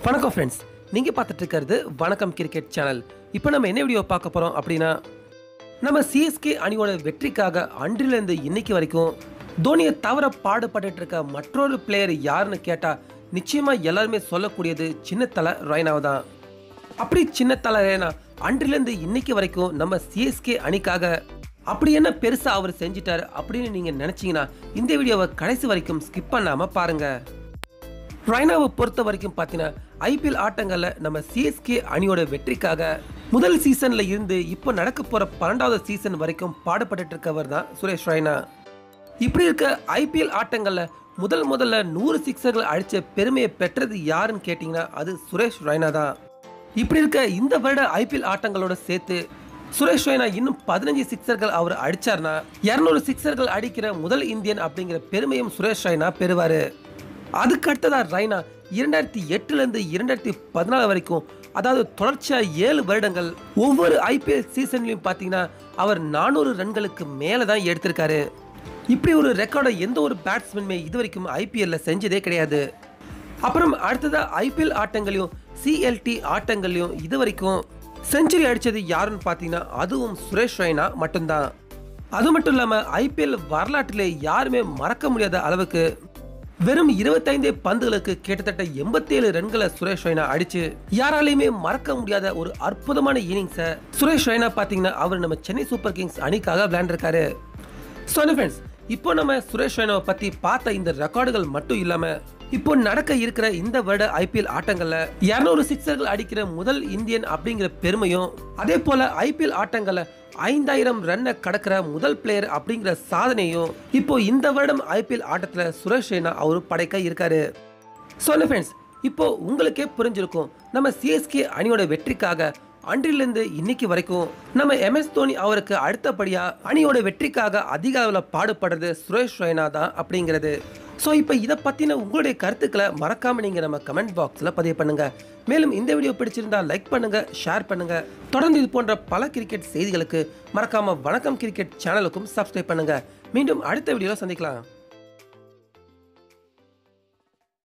வணக்கம் ஃப்ரெண்ட்ஸ், நீங்கள் பார்த்துட்டு இருக்கிறது வணக்கம் கிரிக்கெட் சேனல். இப்போ நம்ம என்ன வீடியோ பார்க்க போகிறோம் அப்படின்னா, நம்ம சிஎஸ்கே அணியோட வெற்றிக்காக அன்றிலிருந்து இன்னைக்கு வரைக்கும் தோனியை தவிர பாடுபட்டு இருக்க மற்றொரு பிளேயர் யாருன்னு கேட்டால் நிச்சயமாக எல்லாருமே சொல்லக்கூடியது சின்னத்தலை ரெய்னாவை தான். அப்படி சின்னத்தலை ரெய்னா அன்றிலிருந்து இன்னைக்கு வரைக்கும் நம்ம சிஎஸ்கே அணிக்காக அப்படி என்ன பெருசாக அவர் செஞ்சிட்டார் அப்படின்னு நீங்கள் நினச்சிங்கன்னா இந்த வீடியோவை கடைசி வரைக்கும் ஸ்கிப் பண்ணாமல் பாருங்கள். ரெய்னாவை பொறுத்த வரைக்கும் பார்த்தீங்கன்னா ஐபிஎல் ஆட்டங்களில் நம்ம சிஎஸ்கே அணியோட வெற்றிக்காக முதல் சீசன்ல இருந்து இப்போ நடக்க போற 12வது சீசன் வரைக்கும் பாடுபட்டு இருக்கவர் தான் சுரேஷ் ரெய்னா. இப்படி இருக்க ஐபிஎல் ஆட்டங்கள்ல முதல்ல 100 சிக்ஸர்கள் அடிச்ச பெருமையை பெற்றது யாருன்னு கேட்டீங்கன்னா அது சுரேஷ் ரெய்னா தான். இப்படி இருக்க இந்த வருட ஐபிஎல் ஆட்டங்களோட சேர்த்து சுரேஷ் ரெய்னா இன்னும் 15 சிக்ஸர்கள் அவர் அடிச்சார்னா 200 சிக்ஸர்கள் அடிக்கிற முதல் இந்தியன் அப்படிங்கிற பெருமையும் சுரேஷ் ரெய்னா பெறுவாரு. அதுக்கு அடுத்ததா ரெய்னா 2008 2014 வரைக்கும், அதாவது தொடர்ச்சியா 7 வருடங்கள் ஒவ்வொரு ஐபிஎல் சீசன்லயும் பாத்தீங்கன்னா அவர் 400 ரன்களுக்கு மேல தான் எடுத்திருக்காரு. இப்படி ஒரு ரெக்கார்டை எந்த ஒரு பேட்ஸ்மேனுமே இது வரைக்கும் ஐபிஎல்ல செஞ்சதே கிடையாது. அப்புறம் அடுத்ததா ஐபிஎல் ஆட்டங்களையும் சிஎல்டி ஆட்டங்களையும் இது வரைக்கும் செஞ்சுரி அடிச்சது யாருன்னு பாத்தீங்கன்னா அதுவும் சுரேஷ் ரெய்னா மட்டும்தான். அது மட்டும் இல்லாம ஐபிஎல் வரலாற்றிலே யாருமே மறக்க முடியாத அளவுக்கு வெறும் 25 பந்துகளுக்கு கிட்டத்தட்ட 87 ரன்களை சுரேஷ் ரெய்னா அடிச்சு யாராலையுமே மறக்க முடியாத ஒரு அற்புதமான இன்னிங்ஸை சுரேஷ் ரெய்னா பாத்தீங்கன்னா அவர் நம்ம சென்னை சூப்பர் கிங்ஸ் அணிக்காக விளையாண்டிருக்காரு. ஸோ ஃப்ரெண்ட்ஸ், இப்போ நம்ம சுரேஷ் ரெய்னாவை பத்தி பார்த்த இந்த ரெக்கார்டுகள் மட்டும் இல்லாம இப்போ நடக்க இருக்கிற இந்த வருட ஐபிஎல் ஆட்டங்கள்ல 200 சிக்ஸர்கள் அடிக்கிற முதல் இந்தியன் அப்படிங்கிற பெருமையும், அதே போல ஐபிஎல் ஆட்டங்கள்ல 5000 ரன்னை கடக்கிற முதல் பிளேயர் அப்படிங்கிற சாதனையும் இப்போ இந்த வருடம் ஐபிஎல் ஆட்டத்துல சுரேஷ் ரெய்னா அவர் படைக்க இருக்காரு. ஸோ ஃப்ரெண்ட்ஸ், இப்போ உங்களுக்கே புரிஞ்சிருக்கும் நம்ம சிஎஸ்கே அணியோட வெற்றிக்காக அன்றிலிருந்து இன்னைக்கு வரைக்கும் நம்ம எம்எஸ் தோனி அவருக்கு அடுத்தபடியா அணியோட வெற்றிக்காக அதிக அளவில் பாடுபடுறது சுரேஷ் ரெய்னா தான் அப்படிங்கிறது. ஸோ இப்போ இதை பற்றின உங்களுடைய கருத்துக்களை மறக்காமல் நீங்கள் நம்ம கமெண்ட் பாக்ஸில் பதிவு பண்ணுங்கள். மேலும் இந்த வீடியோ பிடிச்சிருந்தா லைக் பண்ணுங்கள், ஷேர் பண்ணுங்கள். தொடர்ந்து இது போன்ற பல கிரிக்கெட் செய்திகளுக்கு மறக்காமல் வணக்கம் கிரிக்கெட் சேனலுக்கும் சப்ஸ்கிரைப் பண்ணுங்கள். மீண்டும் அடுத்த வீடியோவில் சந்திக்கலாம்.